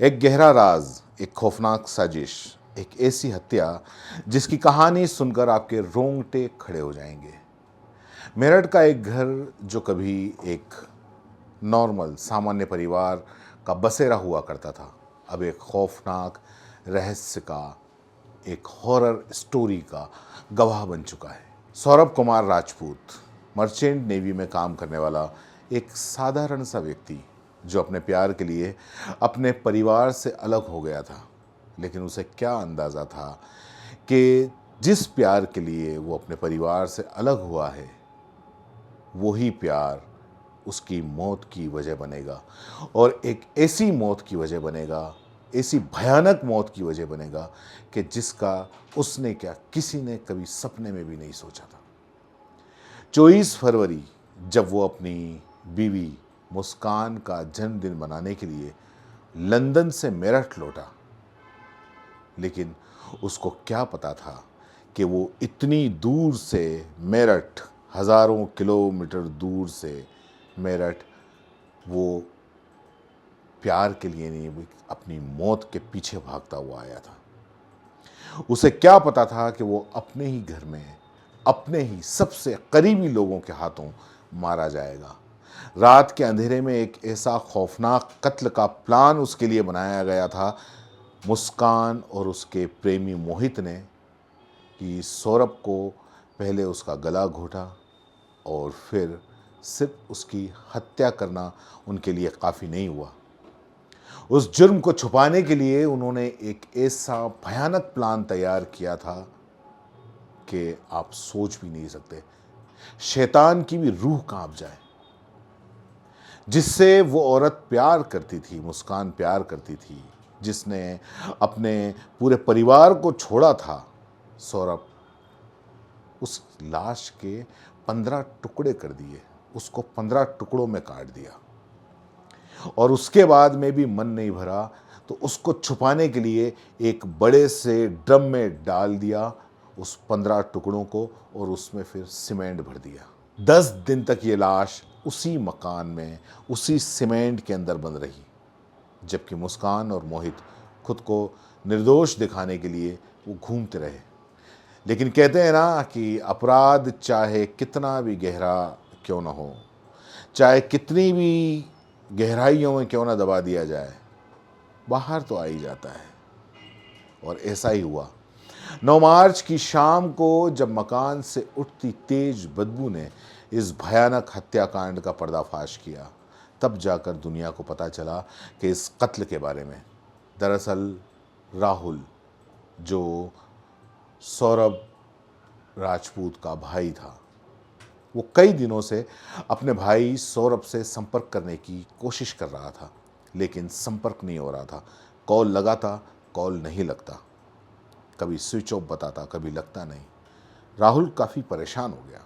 एक गहरा राज, एक खौफनाक साजिश, एक ऐसी हत्या जिसकी कहानी सुनकर आपके रोंगटे खड़े हो जाएंगे। मेरठ का एक घर जो कभी एक नॉर्मल सामान्य परिवार का बसेरा हुआ करता था, अब एक खौफनाक रहस्य का, एक हॉरर स्टोरी का गवाह बन चुका है। सौरभ कुमार राजपूत, मर्चेंट नेवी में काम करने वाला एक साधारण सा व्यक्ति जो अपने प्यार के लिए अपने परिवार से अलग हो गया था। लेकिन उसे क्या अंदाज़ा था कि जिस प्यार के लिए वो अपने परिवार से अलग हुआ है, वही प्यार उसकी मौत की वजह बनेगा, और एक ऐसी मौत की वजह बनेगा, ऐसी भयानक मौत की वजह बनेगा कि जिसका उसने क्या किसी ने कभी सपने में भी नहीं सोचा था। 24 फरवरी, जब वो अपनी बीवी मुस्कान का जन्मदिन मनाने के लिए लंदन से मेरठ लौटा, लेकिन उसको क्या पता था कि वो इतनी दूर से मेरठ, हज़ारों किलोमीटर दूर से मेरठ, वो प्यार के लिए नहीं, वो अपनी मौत के पीछे भागता हुआ आया था। उसे क्या पता था कि वो अपने ही घर में, अपने ही सबसे करीबी लोगों के हाथों मारा जाएगा। रात के अंधेरे में एक ऐसा खौफनाक कत्ल का प्लान उसके लिए बनाया गया था मुस्कान और उसके प्रेमी मोहित ने, कि सौरभ को पहले उसका गला घोटा और फिर सिर्फ उसकी हत्या करना उनके लिए काफ़ी नहीं हुआ। उस जुर्म को छुपाने के लिए उन्होंने एक ऐसा भयानक प्लान तैयार किया था कि आप सोच भी नहीं सकते। शैतान की भी रूह कांप जाए। जिससे वो औरत प्यार करती थी, मुस्कान प्यार करती थी, जिसने अपने पूरे परिवार को छोड़ा था, सौरभ, उस लाश के 15 टुकड़े कर दिए, उसको 15 टुकड़ों में काट दिया। और उसके बाद में भी मन नहीं भरा तो उसको छुपाने के लिए एक बड़े से ड्रम में डाल दिया उस 15 टुकड़ों को, और उसमें फिर सीमेंट भर दिया। 10 दिन तक ये लाश उसी मकान में, उसी सीमेंट के अंदर बंद रही, जबकि मुस्कान और मोहित खुद को निर्दोष दिखाने के लिए वो घूमते रहे। लेकिन कहते हैं ना कि अपराध चाहे कितना भी गहरा क्यों ना हो, चाहे कितनी भी गहराइयों में क्यों ना दबा दिया जाए, बाहर तो आ ही जाता है। और ऐसा ही हुआ। 9 मार्च की शाम को जब मकान से उठती तेज बदबू ने इस भयानक हत्याकांड का पर्दाफाश किया, तब जाकर दुनिया को पता चला कि इस कत्ल के बारे में। दरअसल राहुल, जो सौरभ राजपूत का भाई था, वो कई दिनों से अपने भाई सौरभ से संपर्क करने की कोशिश कर रहा था, लेकिन संपर्क नहीं हो रहा था। कॉल लगाता, कॉल नहीं लगता, कभी स्विच ऑफ बताता, कभी लगता नहीं। राहुल काफ़ी परेशान हो गया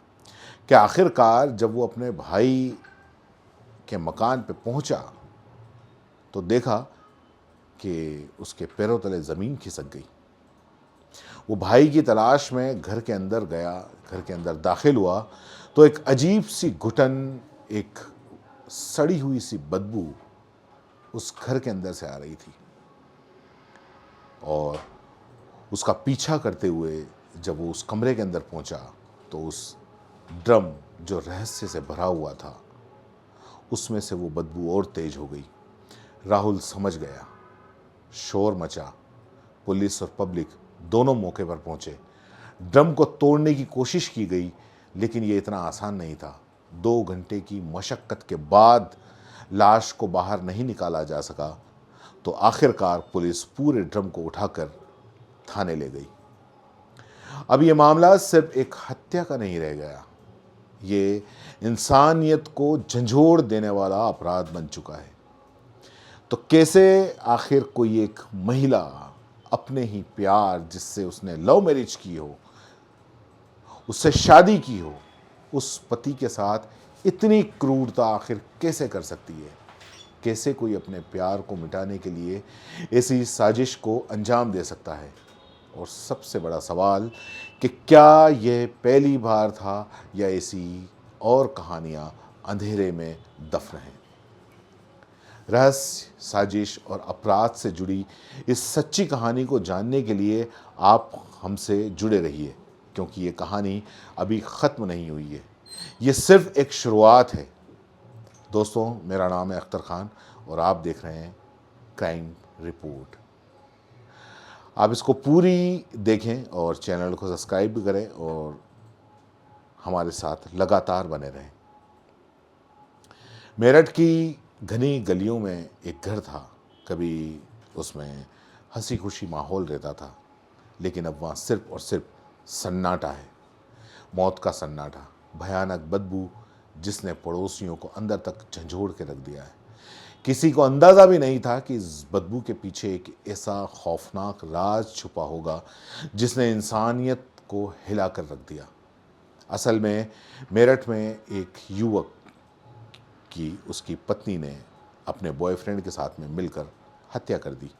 कि आखिरकार जब वो अपने भाई के मकान पे पहुंचा तो देखा कि उसके पैरों तले ज़मीन खिसक गई। वो भाई की तलाश में घर के अंदर गया, घर के अंदर दाखिल हुआ तो एक अजीब सी घुटन, एक सड़ी हुई सी बदबू उस घर के अंदर से आ रही थी। और उसका पीछा करते हुए जब वो उस कमरे के अंदर पहुंचा तो उस ड्रम जो रहस्य से भरा हुआ था, उसमें से वो बदबू और तेज हो गई। राहुल समझ गया, शोर मचा। पुलिस और पब्लिक दोनों मौके पर पहुंचे। ड्रम को तोड़ने की कोशिश की गई, लेकिन ये इतना आसान नहीं था। 2 घंटे की मशक्कत के बाद लाश को बाहर नहीं निकाला जा सका, तो आखिरकार पुलिस पूरे ड्रम को उठाकर थाने ले गई। अब ये मामला सिर्फ एक हत्या का नहीं रह गया, ये इंसानियत को झंझोड़ देने वाला अपराध बन चुका है। तो कैसे आखिर कोई एक महिला अपने ही प्यार, जिससे उसने लव मैरिज की हो, उससे शादी की हो, उस पति के साथ इतनी क्रूरता आखिर कैसे कर सकती है? कैसे कोई अपने प्यार को मिटाने के लिए ऐसी साजिश को अंजाम दे सकता है? और सबसे बड़ा सवाल कि क्या यह पहली बार था या ऐसी और कहानियां अंधेरे में दफन हैं? रहस्य, साजिश और अपराध से जुड़ी इस सच्ची कहानी को जानने के लिए आप हमसे जुड़े रहिए, क्योंकि ये कहानी अभी ख़त्म नहीं हुई है। ये सिर्फ एक शुरुआत है। दोस्तों, मेरा नाम है अख्तर खान और आप देख रहे हैं क्राइम रिपोर्ट। आप इसको पूरी देखें और चैनल को सब्सक्राइब भी करें और हमारे साथ लगातार बने रहें। मेरठ की घनी गलियों में एक घर था। कभी उसमें हंसी खुशी माहौल रहता था, लेकिन अब वहाँ सिर्फ और सिर्फ सन्नाटा है। मौत का सन्नाटा, भयानक बदबू जिसने पड़ोसियों को अंदर तक झंझोड़ के रख दिया है। किसी को अंदाज़ा भी नहीं था कि इस बदबू के पीछे एक ऐसा खौफनाक राज छुपा होगा जिसने इंसानियत को हिला कर रख दिया। असल में मेरठ में एक युवक की उसकी पत्नी ने अपने बॉयफ्रेंड के साथ में मिलकर हत्या कर दी।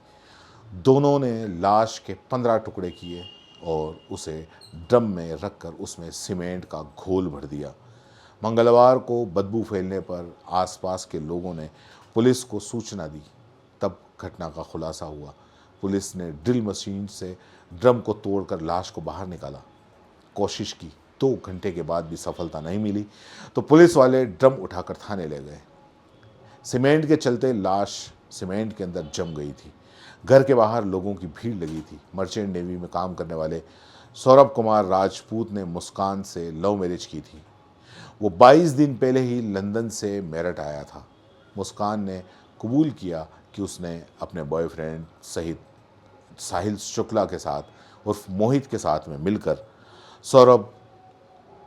दोनों ने लाश के 15 टुकड़े किए और उसे ड्रम में रखकर उसमें सीमेंट का घोल भर दिया। मंगलवार को बदबू फैलने पर आसपास के लोगों ने पुलिस को सूचना दी। तब घटना का खुलासा हुआ। पुलिस ने ड्रिल मशीन से ड्रम को तोड़कर लाश को बाहर निकाला। कोशिश की, 2 घंटे के बाद भी सफलता नहीं मिली तो पुलिस वाले ड्रम उठाकर थाने ले गए। सीमेंट के चलते लाश सीमेंट के अंदर जम गई थी। घर के बाहर लोगों की भीड़ लगी थी। मर्चेंट नेवी में काम करने वाले सौरभ कुमार राजपूत ने मुस्कान से लव मैरिज की थी। वो 22 दिन पहले ही लंदन से मेरठ आया था। मुस्कान ने कबूल किया कि उसने अपने बॉयफ्रेंड सहित साहिल शुक्ला के साथ उर्फ मोहित के साथ में मिलकर सौरभ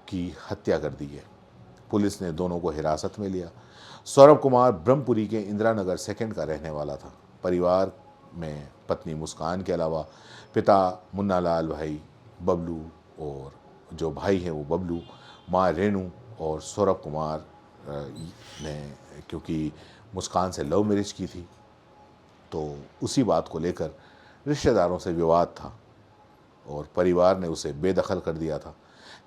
की हत्या कर दी है। पुलिस ने दोनों को हिरासत में लिया। सौरभ कुमार ब्रह्मपुरी के इंदिरा नगर 2 का रहने वाला था। परिवार में पत्नी मुस्कान के अलावा पिता मुन्नालाल भाई बबलू और जो भाई हैं वो बबलू, माँ रेणु और सौरभ कुमार ने क्योंकि मुस्कान से लव मैरिज की थी तो उसी बात को लेकर रिश्तेदारों से विवाद था और परिवार ने उसे बेदखल कर दिया था।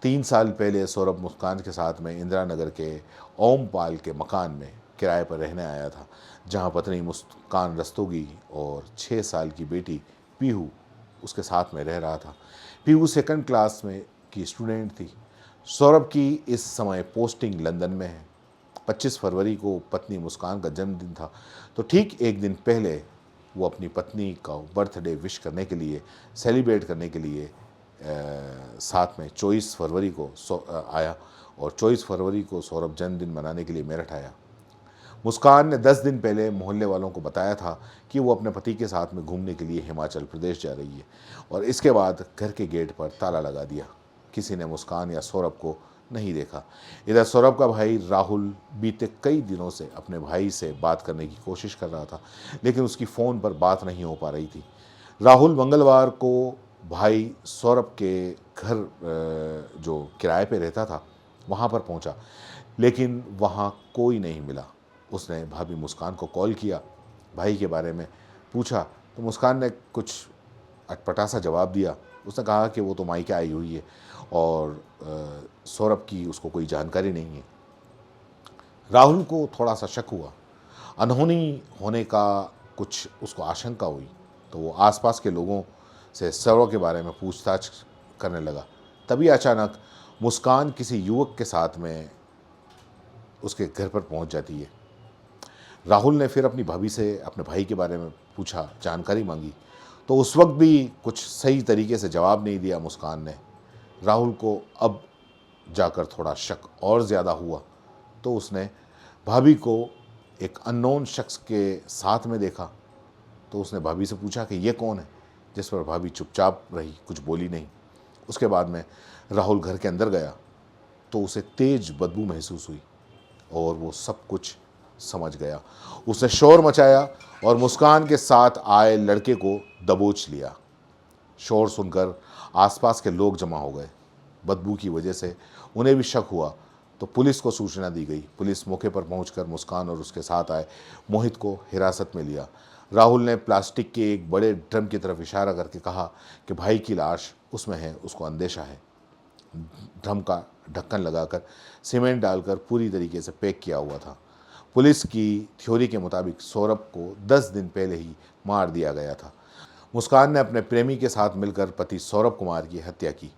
3 साल पहले सौरभ मुस्कान के साथ में इंदिरा नगर के ओमपाल के मकान में किराए पर रहने आया था, जहां पत्नी मुस्कान रस्तोगी और 6 साल की बेटी पीहू उसके साथ में रह रहा था। पीहू 2nd क्लास में की स्टूडेंट थी। सौरभ की इस समय पोस्टिंग लंदन में है। 25 फरवरी को पत्नी मुस्कान का जन्मदिन था तो ठीक एक दिन पहले वो अपनी पत्नी का बर्थडे विश करने के लिए, सेलिब्रेट करने के लिए साथ में 24 फरवरी को आया और 24 फरवरी को सौरभ जन्मदिन मनाने के लिए मेरठ आया। मुस्कान ने 10 दिन पहले मोहल्ले वालों को बताया था कि वो अपने पति के साथ में घूमने के लिए हिमाचल प्रदेश जा रही है और इसके बाद घर के गेट पर ताला लगा दिया। किसी ने मुस्कान या सौरभ को नहीं देखा। इधर सौरभ का भाई राहुल बीते कई दिनों से अपने भाई से बात करने की कोशिश कर रहा था, लेकिन उसकी फ़ोन पर बात नहीं हो पा रही थी। राहुल मंगलवार को भाई सौरभ के घर जो किराए पे रहता था वहाँ पर पहुँचा, लेकिन वहाँ कोई नहीं मिला। उसने भाभी मुस्कान को कॉल किया, भाई के बारे में पूछा तो मुस्कान ने कुछ अटपटा सा जवाब दिया। उसने कहा कि वो तो मायके आई हुई है और सौरभ की उसको कोई जानकारी नहीं है। राहुल को थोड़ा सा शक हुआ, अनहोनी होने का कुछ उसको आशंका हुई, तो वो आसपास के लोगों से सौरभ के बारे में पूछताछ करने लगा। तभी अचानक मुस्कान किसी युवक के साथ में उसके घर पर पहुंच जाती है। राहुल ने फिर अपनी भाभी से अपने भाई के बारे में पूछा, जानकारी मांगी, तो उस वक्त भी कुछ सही तरीके से जवाब नहीं दिया मुस्कान ने। राहुल को अब जाकर थोड़ा शक और ज़्यादा हुआ तो उसने भाभी को एक अननोन शख्स के साथ में देखा। तो उसने भाभी से पूछा कि ये कौन है, जिस पर भाभी चुपचाप रही, कुछ बोली नहीं। उसके बाद में राहुल घर के अंदर गया तो उसे तेज बदबू महसूस हुई और वो सब कुछ समझ गया। उसने शोर मचाया और मुस्कान के साथ आए लड़के को दबोच लिया। शोर सुनकर आसपास के लोग जमा हो गए। बदबू की वजह से उन्हें भी शक हुआ तो पुलिस को सूचना दी गई। पुलिस मौके पर पहुंचकर मुस्कान और उसके साथ आए मोहित को हिरासत में लिया। राहुल ने प्लास्टिक के एक बड़े ड्रम की तरफ इशारा करके कहा कि भाई की लाश उसमें है, उसको अंदेशा है। ड्रम का ढक्कन लगाकर सीमेंट डालकर पूरी तरीके से पैक किया हुआ था। पुलिस की थ्योरी के मुताबिक सौरभ को 10 दिन पहले ही मार दिया गया था। मुस्कान ने अपने प्रेमी के साथ मिलकर पति सौरभ कुमार की हत्या की।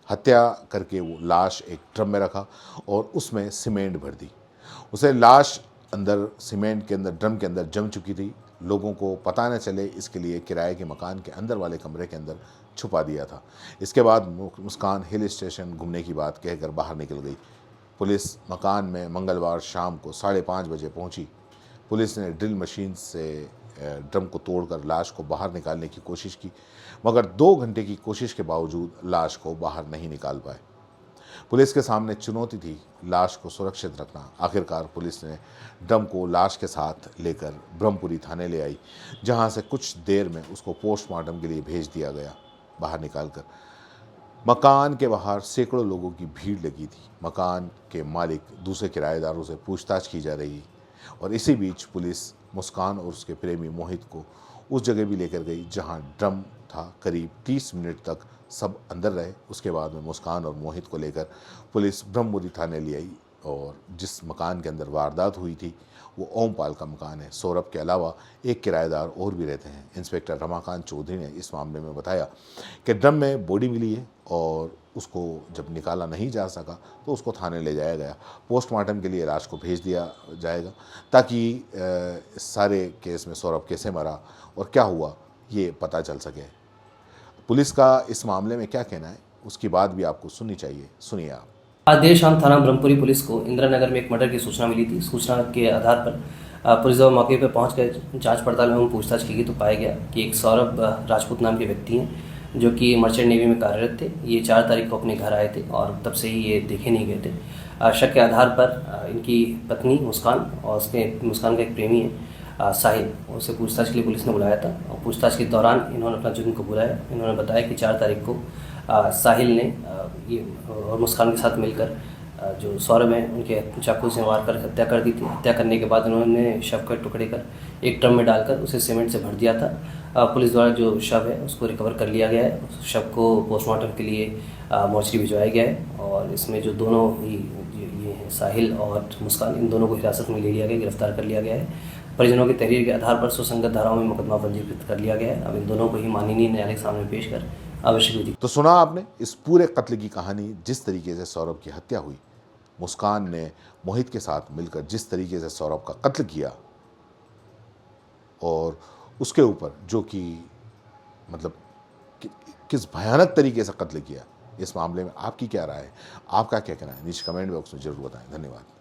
हत्या करके वो लाश एक ड्रम में रखा और उसमें सीमेंट भर दी। उसे लाश अंदर सीमेंट के अंदर ड्रम के अंदर जम चुकी थी। लोगों को पता न चले इसके लिए किराए के मकान के अंदर वाले कमरे के अंदर छुपा दिया था। इसके बाद मुस्कान हिल स्टेशन घूमने की बात कहकर बाहर निकल गई। पुलिस मकान में मंगलवार शाम को 5:30 बजे पहुंची। पुलिस ने ड्रिल मशीन से ड्रम को तोड़कर लाश को बाहर निकालने की कोशिश की, मगर 2 घंटे की कोशिश के बावजूद लाश को बाहर नहीं निकाल पाए। पुलिस के सामने चुनौती थी लाश को सुरक्षित रखना। आखिरकार पुलिस ने ड्रम को लाश के साथ लेकर ब्रह्मपुरी थाने ले आई, जहां से कुछ देर में उसको पोस्टमार्टम के लिए भेज दिया गया। बाहर निकालकर मकान के बाहर सैकड़ों लोगों की भीड़ लगी थी। मकान के मालिक दूसरे किराएदारों से पूछताछ की जा रही और इसी बीच पुलिस मुस्कान और उसके प्रेमी मोहित को उस जगह भी लेकर गई जहां ड्रम था। करीब 30 मिनट तक सब अंदर रहे। उसके बाद में मुस्कान और मोहित को लेकर पुलिस ब्रह्मपुरी थाने ले आई और जिस मकान के अंदर वारदात हुई थी वो ओमपाल का मकान है। सौरभ के अलावा एक किराएदार और भी रहते हैं। इंस्पेक्टर रमाकांत चौधरी ने इस मामले में बताया कि ड्रम में बॉडी मिली है और उसको जब निकाला नहीं जा सका तो उसको थाने ले जाया गया। पोस्टमार्टम के लिए लाश को भेज दिया जाएगा ताकि इस सारे केस में सौरभ कैसे मरा और क्या हुआ ये पता चल सके। पुलिस का इस मामले में क्या कहना है उसकी बात भी आपको सुननी चाहिए। सुनिए आप। आज देर शाम थाना ब्रह्मपुरी पुलिस को इंदिरा नगर में एक मर्डर की सूचना मिली थी। सूचना के आधार पर पुलिस जब मौके पर पहुंचकर जांच पड़ताल में पूछताछ की गई तो पाया गया कि एक सौरभ राजपूत नाम के व्यक्ति हैं जो कि मर्चेंट नेवी में कार्यरत थे। ये 4 तारीख को अपने घर आए थे और तब से ही ये देखे नहीं गए थे। शक के आधार पर इनकी पत्नी मुस्कान और उसके मुस्कान का एक प्रेमी है साहिल, उसे पूछताछ के लिए पुलिस ने बुलाया था और पूछताछ के दौरान इन्होंने अपना जुर्म कबूला है। इन्होंने बताया कि 4 तारीख को साहिल ने ये और मुस्कान के साथ मिलकर जो सौरभ हैं उनके चाकू से मार कर हत्या कर दी थी। हत्या करने के बाद उन्होंने शव के टुकड़े कर एक ड्रम में डालकर उसे सीमेंट से भर दिया था। पुलिस द्वारा जो शव है उसको रिकवर कर लिया गया है। उस शव को पोस्टमार्टम के लिए मोर्चरी भिजवाया गया है और इसमें जो दोनों ही ये हैं साहिल और मुस्कान, इन दोनों को हिरासत में ले लिया गया, गिरफ्तार कर लिया गया है। परिजनों की तहरीर के आधार पर सुसंगत धाराओं में मुकदमा पंजीकृत कर लिया गया है। अब इन दोनों को ही माननीय न्यायालय के सामने पेश कर आवश्यक विधि। तो सुना आपने इस पूरे कत्ल की कहानी, जिस तरीके से सौरभ की हत्या हुई, मुस्कान ने मोहित के साथ मिलकर जिस तरीके से सौरभ का कत्ल किया और उसके ऊपर जो कि मतलब किस भयानक तरीके से कत्ल किया, इस मामले में आपकी क्या राय है, आपका क्या कहना है, नीचे कमेंट बॉक्स में जरूर बताएं। धन्यवाद।